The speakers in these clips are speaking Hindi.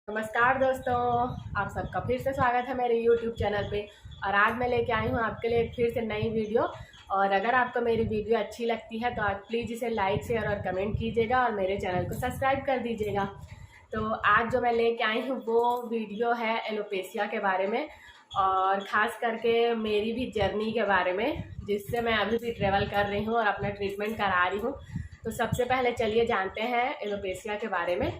नमस्कार दोस्तों, आप सबका फिर से स्वागत है मेरे YouTube चैनल पे। और आज मैं लेके आई हूँ आपके लिए फिर से नई वीडियो। और अगर आपको मेरी वीडियो अच्छी लगती है तो आप प्लीज़ इसे लाइक शेयर और कमेंट कीजिएगा और मेरे चैनल को सब्सक्राइब कर दीजिएगा। तो आज जो मैं लेके आई हूँ वो वीडियो है एलोपेशिया के बारे में, और ख़ास करके मेरी भी जर्नी के बारे में, जिससे मैं अभी भी ट्रेवल कर रही हूँ और अपना ट्रीटमेंट करा रही हूँ। तो सबसे पहले चलिए जानते हैं एलोपेशिया के बारे में।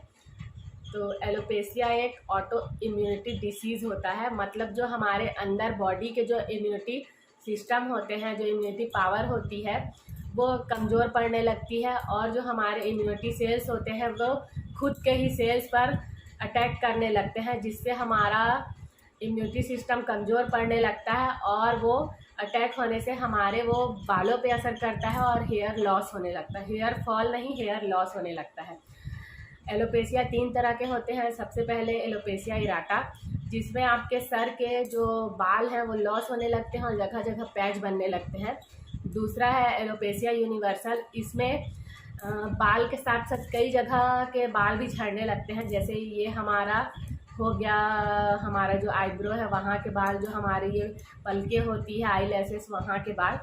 तो एलोपेशिया एक ऑटो इम्यूनिटी डिसीज़ होता है, मतलब जो हमारे अंदर बॉडी के जो इम्यूनिटी सिस्टम होते हैं, जो इम्यूनिटी पावर होती है वो कमज़ोर पड़ने लगती है। और जो हमारे इम्यूनिटी सेल्स होते हैं वो खुद के ही सेल्स पर अटैक करने लगते हैं, जिससे हमारा इम्यूनिटी सिस्टम कमज़ोर पड़ने लगता है। और वो अटैक होने से हमारे वो बालों पे असर करता है और हेयर लॉस होने लगता है। हेयर फॉल नहीं, हेयर लॉस होने लगता है। एलोपेशिया 3 तरह के होते हैं। सबसे पहले एलोपेशिया इराटा, जिसमें आपके सर के जो बाल हैं वो लॉस होने लगते हैं और जगह जगह पैच बनने लगते हैं। दूसरा है एलोपेशिया यूनिवर्सल, इसमें बाल के साथ साथ कई जगह के बाल भी झड़ने लगते हैं। जैसे ये हमारा हो गया, हमारा जो आईब्रो है वहाँ के बाल, जो हमारे ये पलकें होती है आई लैसेस वहाँ के बाल,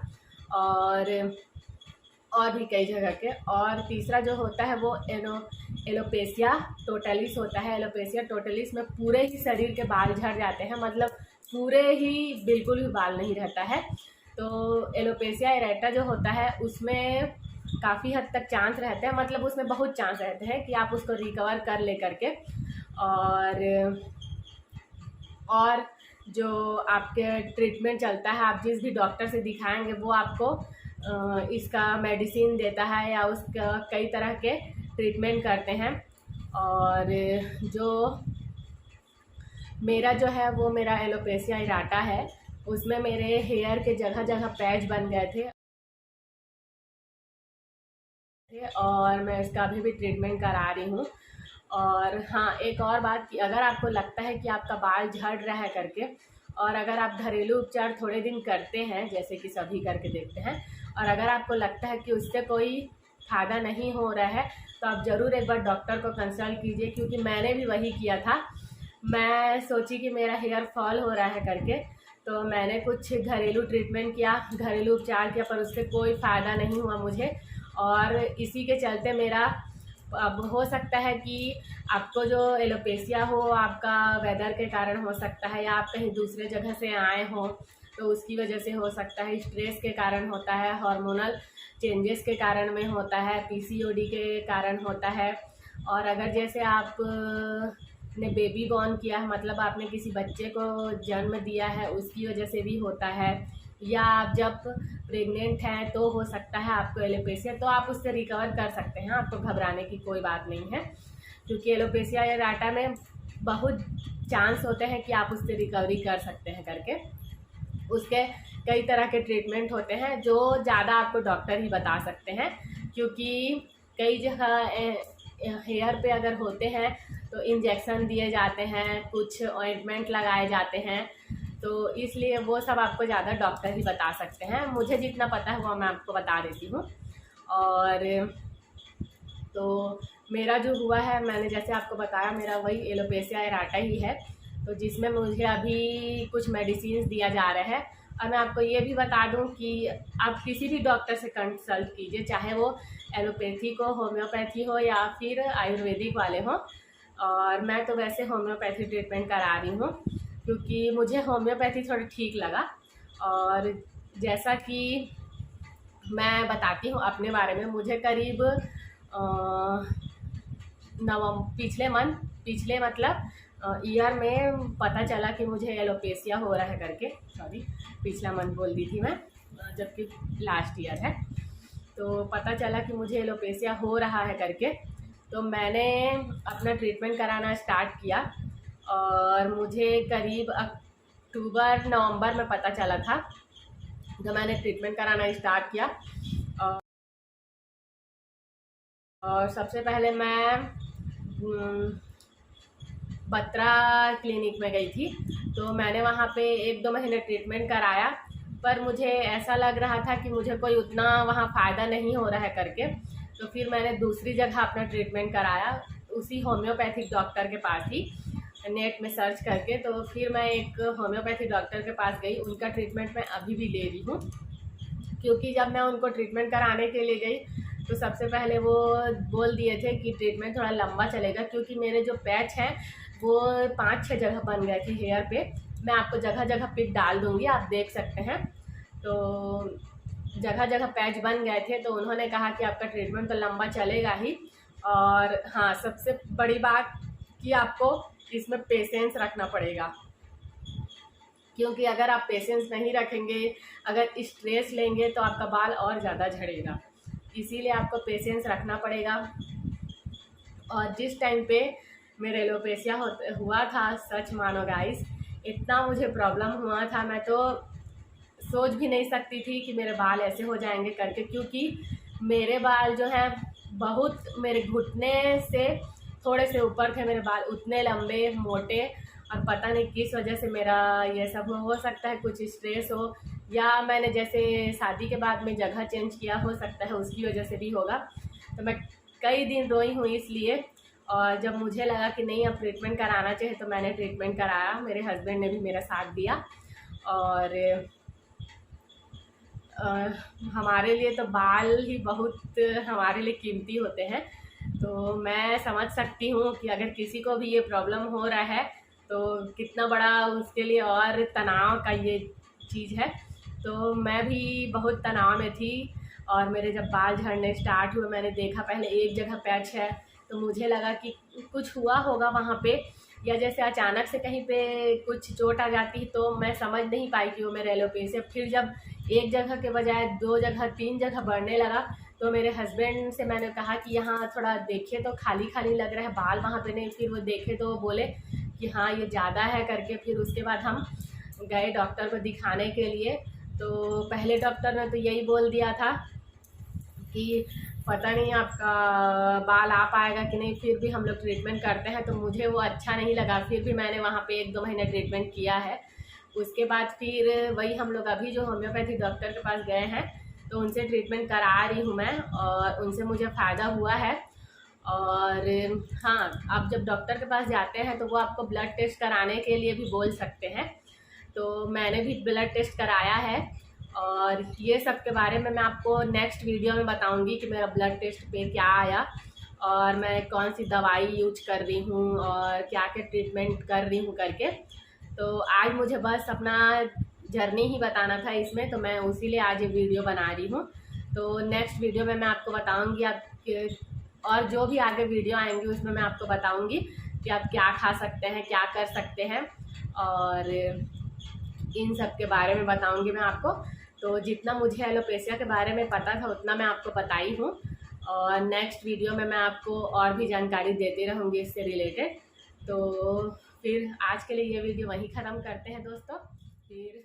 और भी कई जगह के। और तीसरा जो होता है वो एलोपेशिया टोटलिस होता है। एलोपेशिया टोटलिस में पूरे ही शरीर के बाल झड़ जाते हैं, मतलब पूरे ही बिल्कुल भी बाल नहीं रहता है। तो एलोपेशिया एरेटा जो होता है उसमें काफ़ी हद तक चांस रहते हैं, मतलब उसमें बहुत चांस रहते हैं कि आप उसको रिकवर कर ले करके। और जो आपके ट्रीटमेंट चलता है, आप जिस भी डॉक्टर से दिखाएंगे वो आपको इसका मेडिसिन देता है या उसका कई तरह के ट्रीटमेंट करते हैं। और जो मेरा जो है वो मेरा एलोपेशिया इराटा है, उसमें मेरे हेयर के जगह जगह पैच बन गए थे और मैं इसका अभी भी ट्रीटमेंट करा रही हूँ। और हाँ, एक और बात कि अगर आपको लगता है कि आपका बाल झड़ रहा है करके, और अगर आप घरेलू उपचार थोड़े दिन करते हैं, जैसे कि सभी करके देखते हैं, और अगर आपको लगता है कि उससे कोई फ़ायदा नहीं हो रहा है तो आप ज़रूर एक बार डॉक्टर को कंसल्ट कीजिए, क्योंकि मैंने भी वही किया था। मैं सोची कि मेरा हेयर फॉल हो रहा है करके, तो मैंने कुछ घरेलू ट्रीटमेंट किया, घरेलू उपचार किया, पर उससे कोई फ़ायदा नहीं हुआ मुझे। और इसी के चलते मेरा अब हो सकता है कि आपको जो एलोपेशिया हो आपका वेदर के कारण हो सकता है, या आप कहीं दूसरे जगह से आए हो तो उसकी वजह से हो सकता है, स्ट्रेस के कारण होता है, हार्मोनल चेंजेस के कारण में होता है, पीसीओडी के कारण होता है। और अगर जैसे आप ने बेबी बॉर्न किया है, मतलब आपने किसी बच्चे को जन्म दिया है, उसकी वजह से भी होता है, या आप जब प्रेग्नेंट हैं तो हो सकता है आपको एलोपेशिया, तो आप उससे रिकवर कर सकते हैं। आपको घबराने की कोई बात नहीं है, क्योंकि एलोपेशिया या इराटा में बहुत चांस होते हैं कि आप उससे रिकवरी कर सकते हैं करके। उसके कई तरह के ट्रीटमेंट होते हैं जो ज़्यादा आपको डॉक्टर ही बता सकते हैं, क्योंकि कई जगह हेयर पे अगर होते हैं तो इंजेक्शन दिए जाते हैं, कुछ ऑइंटमेंट लगाए जाते हैं, तो इसलिए वो सब आपको ज़्यादा डॉक्टर ही बता सकते हैं। मुझे जितना पता है वो मैं आपको बता देती हूँ। और तो मेरा जो हुआ है, मैंने जैसे आपको बताया, मेरा वही एलोपेशिया एराटा ही है, तो जिसमें मुझे अभी कुछ मेडिसिन दिया जा रहा है। और मैं आपको ये भी बता दूं कि आप किसी भी डॉक्टर से कंसल्ट कीजिए, चाहे वो एलोपैथिक हो, होम्योपैथी हो, या फिर आयुर्वेदिक वाले हों। और मैं तो वैसे होम्योपैथी ट्रीटमेंट करा रही हूँ, क्योंकि मुझे होम्योपैथी थोड़ी ठीक लगा। और जैसा कि मैं बताती हूँ अपने बारे में, मुझे करीब पिछले मतलब ईयर में पता चला कि मुझे एलोपेशिया हो रहा है करके। सॉरी, पिछला मंथ बोल दी थी मैं, जबकि लास्ट ईयर है। तो पता चला कि मुझे एलोपेशिया हो रहा है करके, तो मैंने अपना ट्रीटमेंट कराना स्टार्ट किया। और मुझे करीब अक्टूबर नवंबर में पता चला था, जब मैंने ट्रीटमेंट कराना स्टार्ट किया। और सबसे पहले मैं बत्रा क्लिनिक में गई थी, तो मैंने वहाँ पे 1-2 महीने ट्रीटमेंट कराया, पर मुझे ऐसा लग रहा था कि मुझे कोई उतना वहाँ फ़ायदा नहीं हो रहा है करके। तो फिर मैंने दूसरी जगह अपना ट्रीटमेंट कराया, उसी होम्योपैथिक डॉक्टर के पास ही। नेट में सर्च करके। तो फिर मैं एक होम्योपैथी डॉक्टर के पास गई, उनका ट्रीटमेंट मैं अभी भी ले रही हूँ। क्योंकि जब मैं उनको ट्रीटमेंट कराने के लिए गई तो सबसे पहले वो बोल दिए थे कि ट्रीटमेंट थोड़ा लंबा चलेगा, क्योंकि मेरे जो पैच हैं वो 5-6 जगह बन गए थे हेयर पे। मैं आपको जगह जगह पिक डाल दूँगी, आप देख सकते हैं। तो जगह जगह पैच बन गए थे, तो उन्होंने कहा कि आपका ट्रीटमेंट तो लंबा चलेगा ही। और हाँ, सबसे बड़ी बात कि आपको इसमें पेशेंस रखना पड़ेगा, क्योंकि अगर आप पेशेंस नहीं रखेंगे, अगर स्ट्रेस लेंगे तो आपका बाल और ज़्यादा झड़ेगा। इसीलिए आपको पेशेंस रखना पड़ेगा। और जिस टाइम पे मेरे एलोपेशिया हुआ था, सच मानो गाइस, इतना मुझे प्रॉब्लम हुआ था, मैं तो सोच भी नहीं सकती थी कि मेरे बाल ऐसे हो जाएंगे करके। क्योंकि मेरे बाल जो हैं बहुत, मेरे घुटने से थोड़े से ऊपर थे मेरे बाल, उतने लंबे मोटे। और पता नहीं किस वजह से मेरा ये सब हो सकता है, कुछ स्ट्रेस हो, या मैंने जैसे शादी के बाद में जगह चेंज किया, हो सकता है उसकी वजह से भी होगा। तो मैं कई दिन रोई हूँ इसलिए। और जब मुझे लगा कि नहीं, अब ट्रीटमेंट कराना चाहिए, तो मैंने ट्रीटमेंट कराया। मेरे हस्बैंड ने भी मेरा साथ दिया। और हमारे लिए तो बाल ही बहुत हमारे लिए कीमती होते हैं। तो मैं समझ सकती हूँ कि अगर किसी को भी ये प्रॉब्लम हो रहा है तो कितना बड़ा उसके लिए और तनाव का ये चीज़ है। तो मैं भी बहुत तनाव में थी। और मेरे जब बाल झड़ने स्टार्ट हुए, मैंने देखा पहले एक जगह पैच है, तो मुझे लगा कि कुछ हुआ होगा वहाँ पे, या जैसे अचानक से कहीं पे कुछ चोट आ जाती, तो मैं समझ नहीं पाई कि वो मेरे एलोपेशिया। फिर जब एक जगह के बजाय 2 जगह 3 जगह बढ़ने लगा, तो मेरे हस्बैंड से मैंने कहा कि यहाँ थोड़ा देखिए, तो खाली खाली लग रहा है बाल वहाँ पे नहीं। फिर वो देखे तो वो बोले कि हाँ ये ज़्यादा है करके। फिर उसके बाद हम गए डॉक्टर को दिखाने के लिए। तो पहले डॉक्टर ने तो यही बोल दिया था कि पता नहीं आपका बाल आ पाएगा कि नहीं। फिर भी हम लोग ट्रीटमेंट करते हैं, तो मुझे वो अच्छा नहीं लगा। फिर भी मैंने वहाँ पे 1-2 महीने ट्रीटमेंट किया है। उसके बाद फिर वही हम लोग अभी जो होम्योपैथी डॉक्टर के पास गए हैं, तो उनसे ट्रीटमेंट करा रही हूँ मैं, और उनसे मुझे फ़ायदा हुआ है। और हाँ, आप जब डॉक्टर के पास जाते हैं तो वो आपको ब्लड टेस्ट कराने के लिए भी बोल सकते हैं। तो मैंने भी ब्लड टेस्ट कराया है, और ये सब के बारे में मैं आपको नेक्स्ट वीडियो में बताऊंगी कि मेरा ब्लड टेस्ट पे क्या आया, और मैं कौन सी दवाई यूज कर रही हूँ, और क्या क्या ट्रीटमेंट कर रही हूँ करके। तो आज मुझे बस अपना जर्नी ही बताना था इसमें, तो मैं उसी लिए आज ये वीडियो बना रही हूँ। तो नेक्स्ट वीडियो में मैं आपको बताऊँगी और जो भी आगे वीडियो आएंगी उसमें मैं आपको बताऊँगी कि आप क्या खा सकते हैं, क्या कर सकते हैं, और इन सब के बारे में बताऊँगी मैं आपको। तो जितना मुझे एलोपेशिया के बारे में पता था उतना मैं आपको बताई हूँ, और नेक्स्ट वीडियो में मैं आपको और भी जानकारी देती रहूँगी इससे रिलेटेड। तो फिर आज के लिए ये वीडियो वहीं ख़त्म करते हैं दोस्तों। फिर